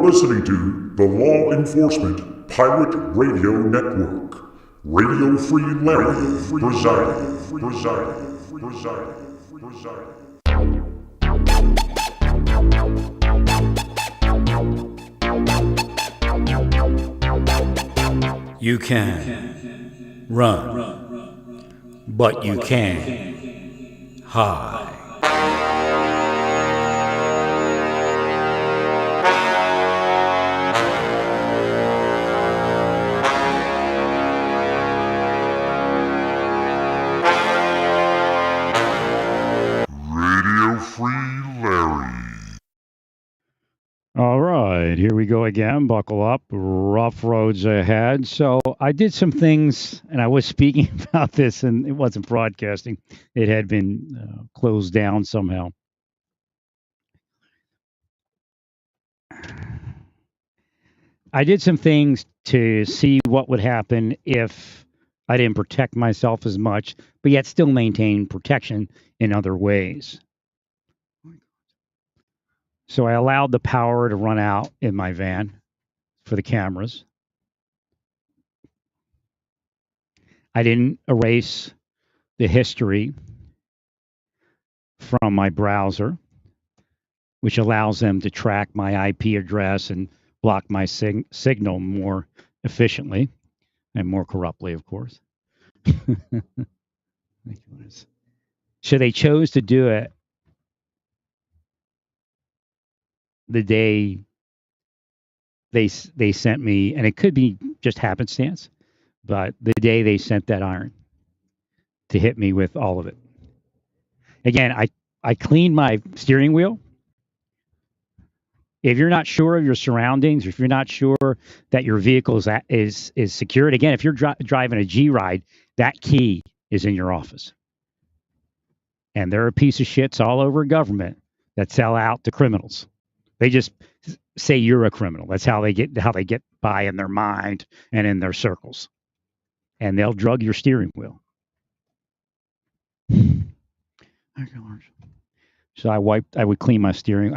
listening to the Law Enforcement Pirate Radio Network. Radio Free Larry presiding. You can run, but you can't hide. Radio Free Larry. All right, here we go again. Buckle up. Rough roads ahead. So I did some things, and I was speaking about this, and it wasn't broadcasting. It had been closed down somehow. I did some things to see what would happen if I didn't protect myself as much, but yet still maintain protection in other ways. So I allowed the power to run out in my van for the cameras. I didn't erase the history from my browser, which allows them to track my IP address and block my signal more efficiently and more corruptly, of course. So they chose to do it the day they sent me, and it could be just happenstance, but the day they sent that iron to hit me with all of it. Again, I cleaned my steering wheel. If you're not sure of your surroundings, if you're not sure that your vehicle is secured, again, if you're driving a G-Ride, that key is in your office. And there are piece of shits all over government that sell out to criminals. They just say you're a criminal. That's how they get by in their mind and in their circles. And they'll drug your steering wheel. So I cleaned my steering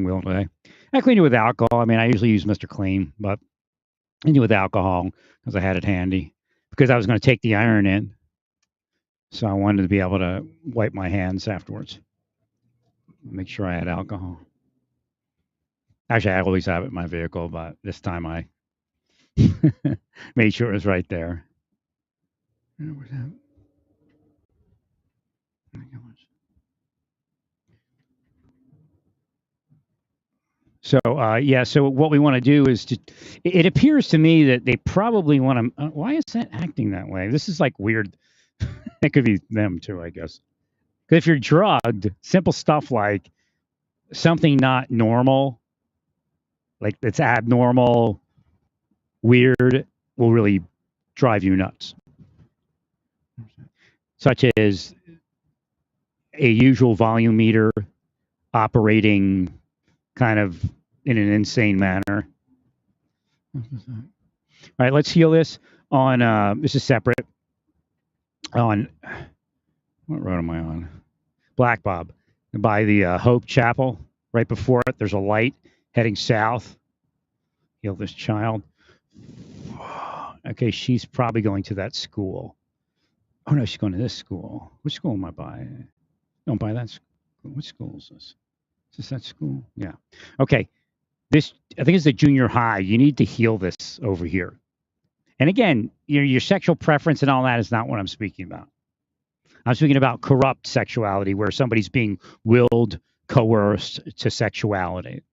wheel today. I cleaned it with alcohol. I mean, I usually use Mr. Clean, but I did it with alcohol because I had it handy. Because I was going to take the iron in. So I wanted to be able to wipe my hands afterwards. Make sure I had alcohol. Actually, I always have it in my vehicle, but this time I made sure it was right there. So, so what we want to do is it appears to me that they probably want to, why is that acting that way? This is like weird. It could be them too, I guess. Because if you're drugged, simple stuff like something not normal, like it's abnormal, weird, will really drive you nuts. Such as a usual volume meter operating kind of in an insane manner. All right, let's heal this on, this is separate, on, what road am I on? Black Bob, by the Hope Chapel. Right before it, there's a light heading south. Heal this child. Okay, she's probably going to that school. Oh, no, she's going to this school. Which school am I by? Don't buy that school. Which school is this? Is this that school? Yeah. Okay. This, I think it's a junior high. You need to heal this over here. And again, your sexual preference and all that is not what I'm speaking about. I'm speaking about corrupt sexuality where somebody's being willed, coerced to sexuality.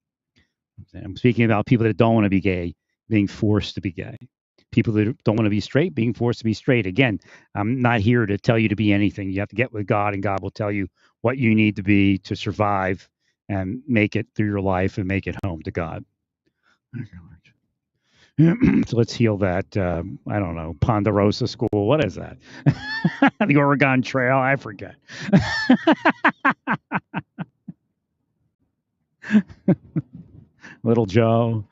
I'm speaking about people that don't want to be gay, being forced to be gay. People that don't want to be straight, being forced to be straight. Again, I'm not here to tell you to be anything. You have to get with God, and God will tell you what you need to be to survive and make it through your life and make it home to God. So let's heal that, I don't know, Ponderosa School. What is that? The Oregon Trail? I forget. Little Joe.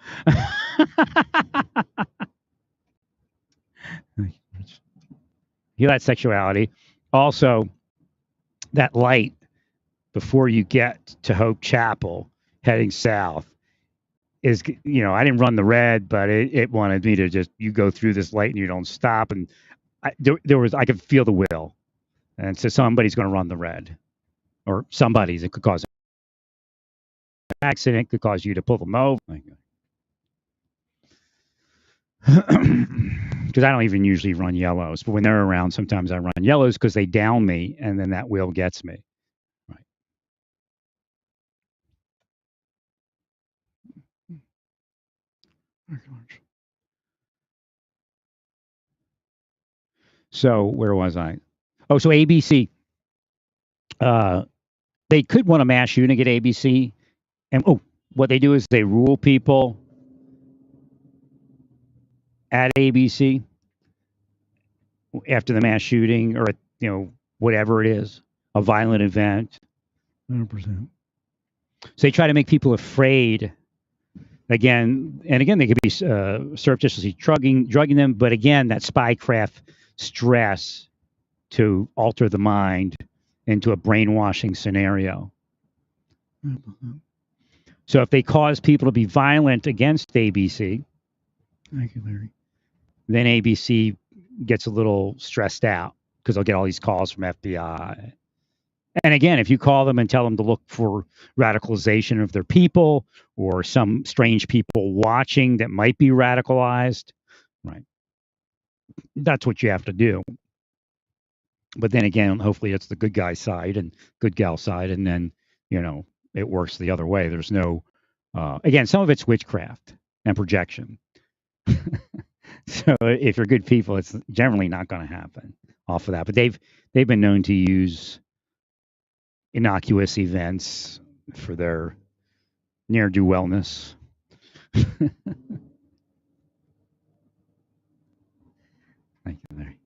Heal that sexuality. Also, that light before you get to Hope Chapel heading south is, I didn't run the red, but it wanted me to just, you go through this light and you don't stop. And I could feel the will. And so somebody's going to run the red, or somebody's. It could cause an accident, could cause you to pull them over. Because I don't even usually run yellows, but when they're around, sometimes I run yellows because they down me, and then that wheel gets me. Right. So where was I? Oh, so ABC. They could want a mass shooting at ABC, and what they do is they rule people at ABC after the mass shooting, or whatever it is, a violent event. 100%. So they try to make people afraid. Again, they could be surreptitiously drugging them, but again, that spycraft stress to alter the mind into a brainwashing scenario. 100%. So if they cause people to be violent against ABC, thank you, Larry, then ABC gets a little stressed out because they'll get all these calls from FBI. And again, if you call them and tell them to look for radicalization of their people or some strange people watching that might be radicalized, right? That's what you have to do. But then again, hopefully it's the good guy side and good gal side, and then it works the other way. There's no, again, some of it's witchcraft and projection. So if you're good people, it's generally not going to happen off of that. But they've been known to use innocuous events for their ne'er-do-wellness. Thank you, Larry.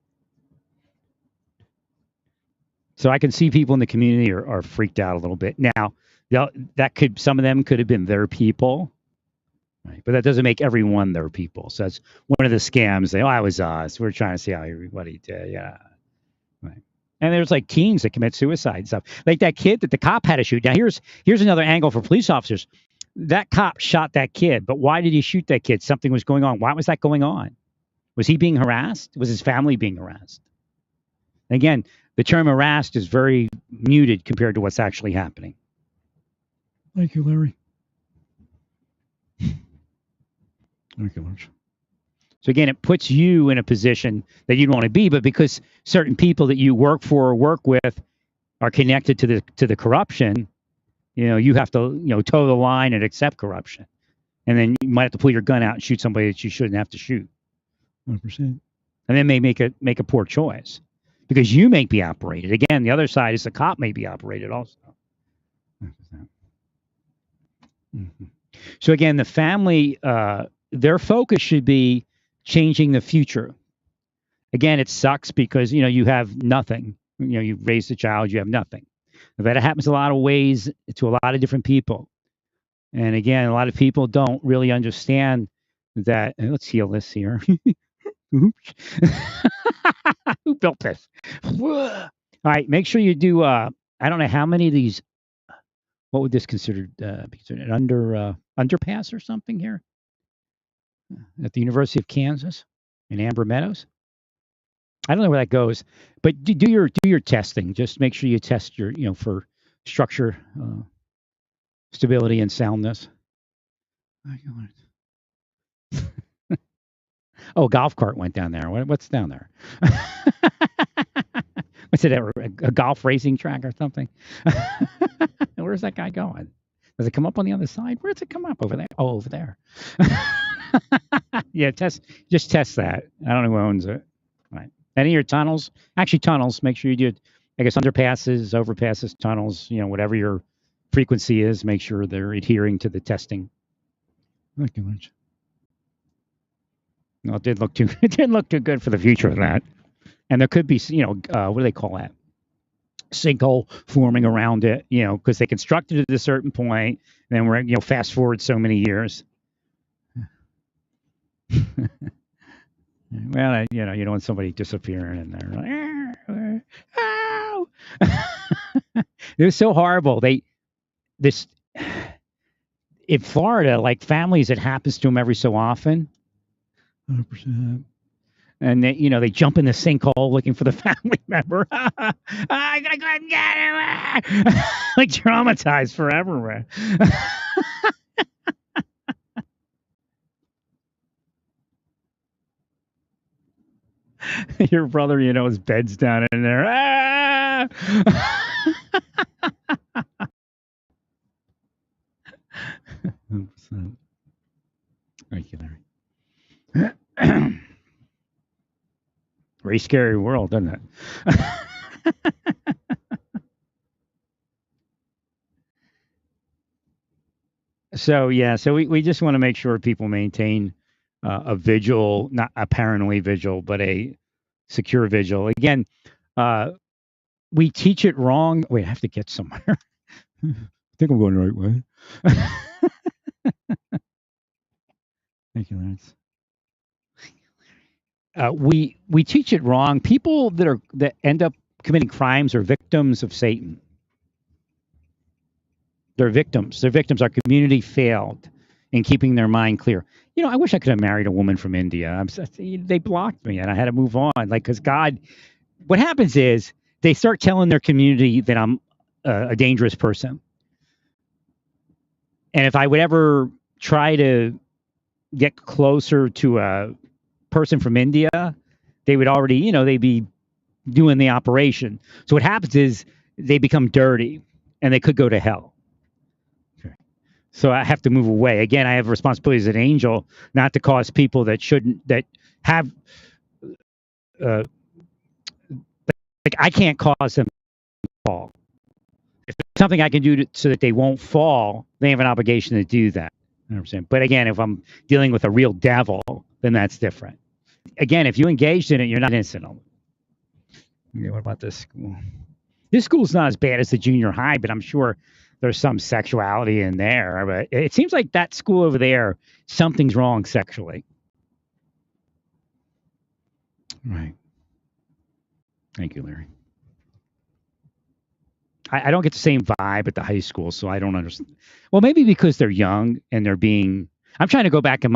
So I can see people in the community are freaked out a little bit. Now, some of them could have been their people, right? But that doesn't make everyone their people. So that's one of the scams. I was us. We're trying to see how everybody did. Yeah. Right. And there's like teens that commit suicide and stuff. Like that kid that the cop had to shoot. Now here's another angle for police officers. That cop shot that kid, but why did he shoot that kid? Something was going on. Why was that going on? Was he being harassed? Was his family being harassed? Again, the term harassed is very muted compared to what's actually happening. Thank you, Larry. Thank you, Larry. So again, it puts you in a position that you don't want to be, but because certain people that you work for or work with are connected to the corruption, you have to toe the line and accept corruption, and then you might have to pull your gun out and shoot somebody that you shouldn't have to shoot. 100%. And then may make a poor choice because you may be operated. Again, the other side is the cop may be operated also. 100%. Mm-hmm. So again, the family, their focus should be changing the future. Again, it sucks because you have nothing. You've raised a child, you have nothing. But it happens a lot of ways to a lot of different people. And again, a lot of people don't really understand that. Let's heal this here. Oops. Who built this? All right, make sure you do. I don't know how many of these. What would this be considered an underpass or something here at the University of Kansas in Amber Meadows? I don't know where that goes, but do your testing. Just make sure you test your for structure, stability, and soundness. Oh, a golf cart went down there. What's down there? What's it? A golf racing track or something? Where's that guy going? Does it come up on the other side? Where does it come up? Over there? Oh, over there. Yeah, just test that. I don't know who owns it. Right. Any of your tunnels? Actually, tunnels. Make sure you do, I guess, underpasses, overpasses, tunnels. Whatever your frequency is, make sure they're adhering to the testing. Thank you, Lynch. No, it didn't look too good for the future of that. And there could be, what do they call that? Sinkhole forming around it, because they constructed it at a certain point. And then we're, fast forward so many years. Well, you don't want somebody disappearing in there. Oh! It was so horrible. in Florida, like families, it happens to them every so often. 100%. And they, they jump in the sinkhole looking for the family member. I gotta go and get him. Like traumatized forever, man. Your brother, his bed's down in there. Ah! 100%. Thank you, Larry. Very scary world, doesn't it? So we just want to make sure people maintain a vigil, not a paranoid vigil, but a secure vigil. Again, we teach it wrong. Wait, I have to get somewhere. I think I'm going the right way. Thank you, Lance. We teach it wrong. People that end up committing crimes are victims of Satan. They're victims. They're victims. Our community failed in keeping their mind clear. I wish I could have married a woman from India. They blocked me, and I had to move on. Because God, what happens is they start telling their community that I'm a dangerous person, and if I would ever try to get closer to a person from India, they would already, they'd be doing the operation. So what happens is they become dirty, and they could go to hell. So I have to move away. Again, I have responsibility as an angel not to cause people that have, like I can't cause them to fall. If there's something I can do so that they won't fall, they have an obligation to do that. 100%. But again, if I'm dealing with a real devil, then that's different. Again, if you engaged in it, you're not innocent. Yeah, what about this school? This school's not as bad as the junior high, but I'm sure there's some sexuality in there. But it seems like that school over there, something's wrong sexually. Right. Thank you, Larry. I don't get the same vibe at the high school, so I don't understand. Well, maybe because they're young and they're being. I'm trying to go back in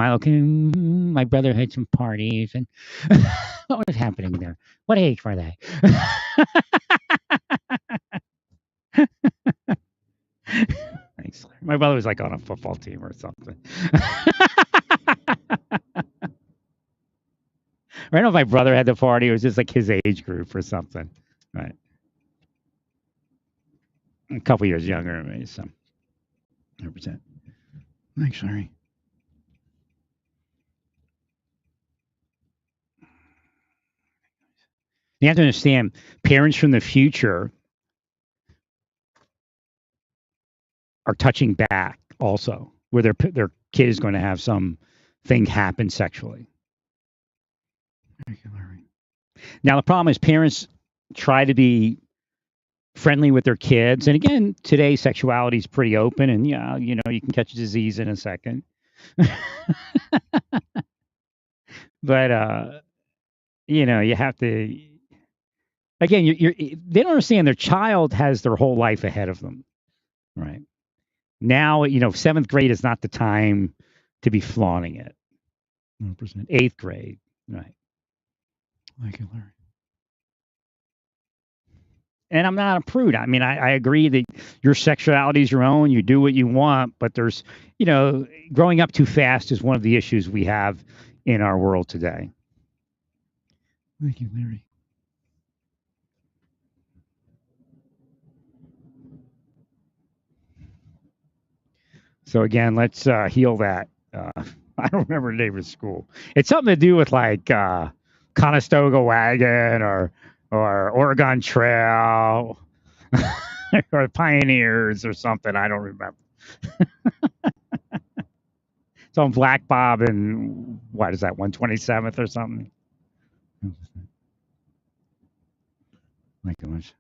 my brother had some parties and what was happening there? What age were they? Thanks. My brother was like on a football team or something. I don't know if my brother had the party. It was just like his age group or something. Right. A couple years younger than me, so 100%. Thanks, Larry. You have to understand, parents from the future are touching back also, where their kid is going to have some thing happen sexually. Now, the problem is parents try to be friendly with their kids. And again, today sexuality is pretty open and you can catch a disease in a second. But, you have to, again, they don't understand their child has their whole life ahead of them. Right. Now, 7th grade is not the time to be flaunting it. 100%. 8th grade. Right. Thank you, Larry. And I'm not a prude. I mean, I agree that your sexuality is your own. You do what you want, but there's, growing up too fast is one of the issues we have in our world today. Thank you, Larry. So again, let's heal that. I don't remember the name of the school. It's something to do with like Conestoga Wagon or Oregon Trail or Pioneers or something. I don't remember. It's on Black Bob and what is that, 127th or something? My gosh.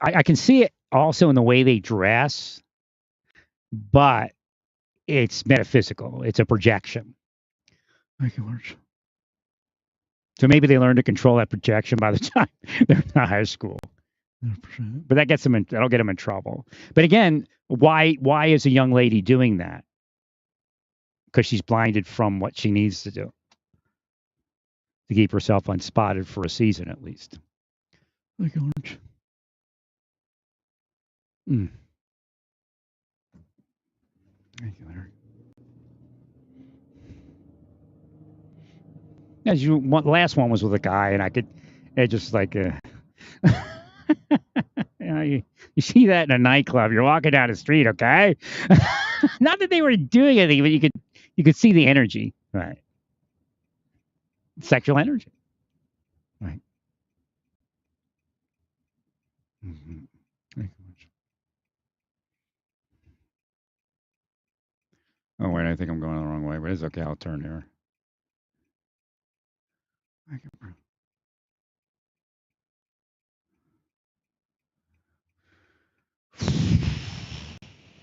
I can see it also in the way they dress, but it's metaphysical. It's a projection. Thank you, Lord. So maybe they learn to control that projection by the time they're in high school. But that gets them in, that'll get them in trouble. But again, why is a young lady doing that? Because she's blinded from what she needs to do to keep herself unspotted for a season at least. Like orange. Thank you, Larry. As you, the last one was with a guy, and I could, it just like, you know, you see that in a nightclub. You're walking down the street, okay? Not that they were doing anything, but you could see the energy, right? Sexual energy, right? Mm-hmm. Thank you much. Oh wait, I think I'm going the wrong way, but it's okay. I'll turn here. Thank you, bro.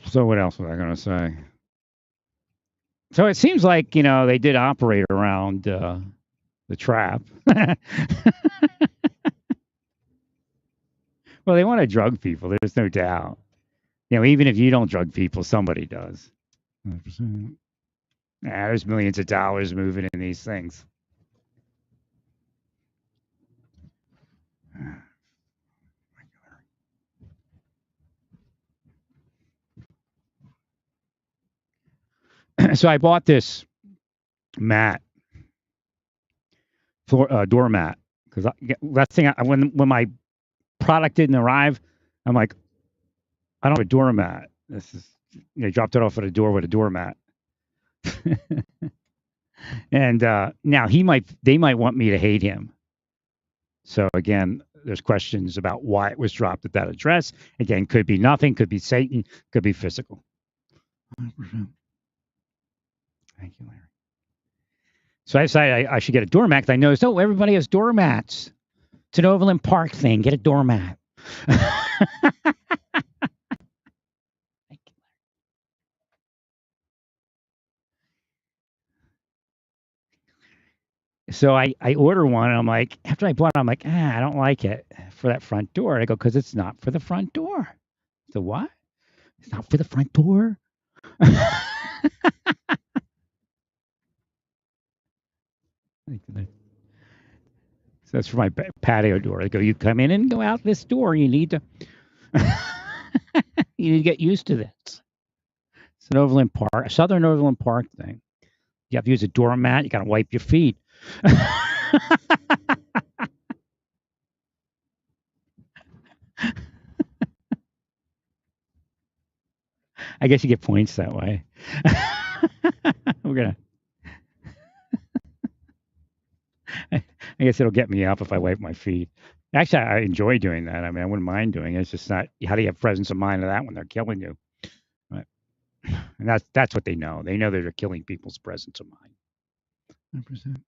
So what else was I going to say? So it seems like, you know, they did operate around the trap. Well, they want to drug people. There's no doubt. You know, even if you don't drug people, somebody does. 100%. There's millions of dollars moving in these things. So I bought this mat, floor, doormat, because that thing, when my product didn't arrive, I'm like, I don't have a doormat. This is, you know, dropped it off at a door with a doormat. And now they might want me to hate him. So again, there's questions about why it was dropped at that address. Again, could be nothing, could be Satan, could be physical. 100%. Thank you, Larry. So I decided I should get a doormat. I noticed, oh, everybody has doormats. It's an Overland Park thing. Get a doormat. So I order one, and I'm like, after I bought it, I'm like, I don't like it for that front door. I go, because it's not for the front door. So what? It's not for the front door? So that's for my patio door. I go, you come in and go out this door. You need to, you need to get used to this. It's an Overland Park, a Southern Overland Park thing. You have to use a doormat. You got to wipe your feet. I guess you get points that way. We're gonna. I guess it'll get me up if I wipe my feet. Actually, I enjoy doing that. I mean, I wouldn't mind doing it. It's just not. How do you have presence of mind of that when they're killing you? Right. And that's what they know. They know that they're killing people's presence of mind. 100%.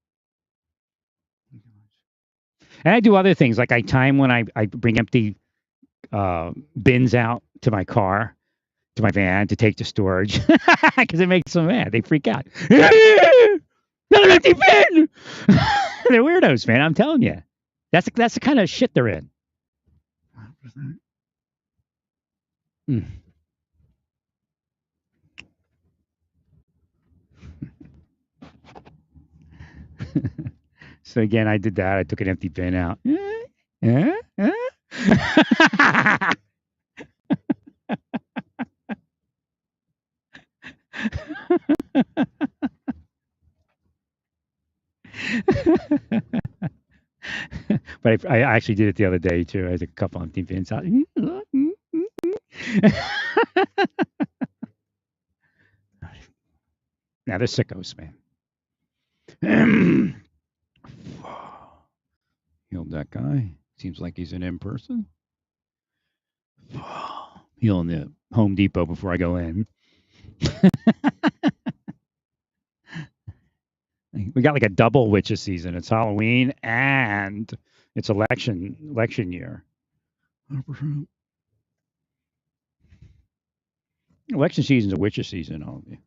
And I do other things, like I time when I bring empty bins out to my car, to my van to take to storage, because it makes them mad. They freak out. Not an empty bin. They're weirdos, man. I'm telling you. That's the kind of shit they're in. 100%. So again, I did that. I took an empty bin out. But I actually did it the other day too. I took a couple empty bins out. Now they're sickos, man. Healed that guy. Seems like he's an in person. Healing the Home Depot before I go in. We got like a double witches season. It's Halloween and it's election year. 100%. Election season's a witches season, all of you.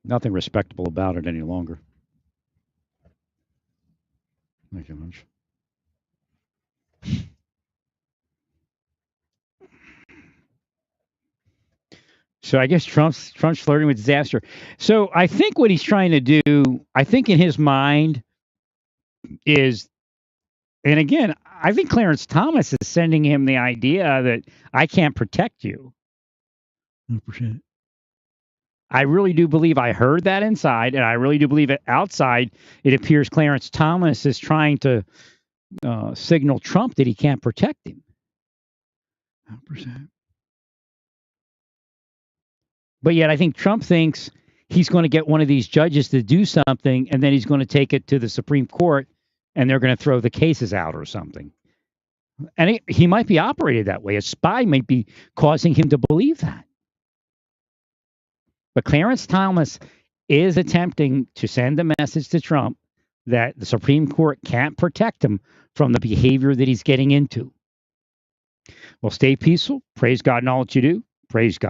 Nothing respectable about it any longer. Thank you much. So I guess Trump's flirting with disaster. So I think what he's trying to do, I think in his mind is, and again, I think Clarence Thomas is sending him the idea that I can't protect you. 100%. I really do believe I heard that inside, and I really do believe it outside. It appears Clarence Thomas is trying to signal Trump that he can't protect him. 100%. But yet I think Trump thinks he's going to get one of these judges to do something, and then he's going to take it to the Supreme Court, and they're going to throw the cases out or something. And he might be operated that way. A spy might be causing him to believe that. But Clarence Thomas is attempting to send a message to Trump that the Supreme Court can't protect him from the behavior that he's getting into. Well, stay peaceful. Praise God in all that you do. Praise God.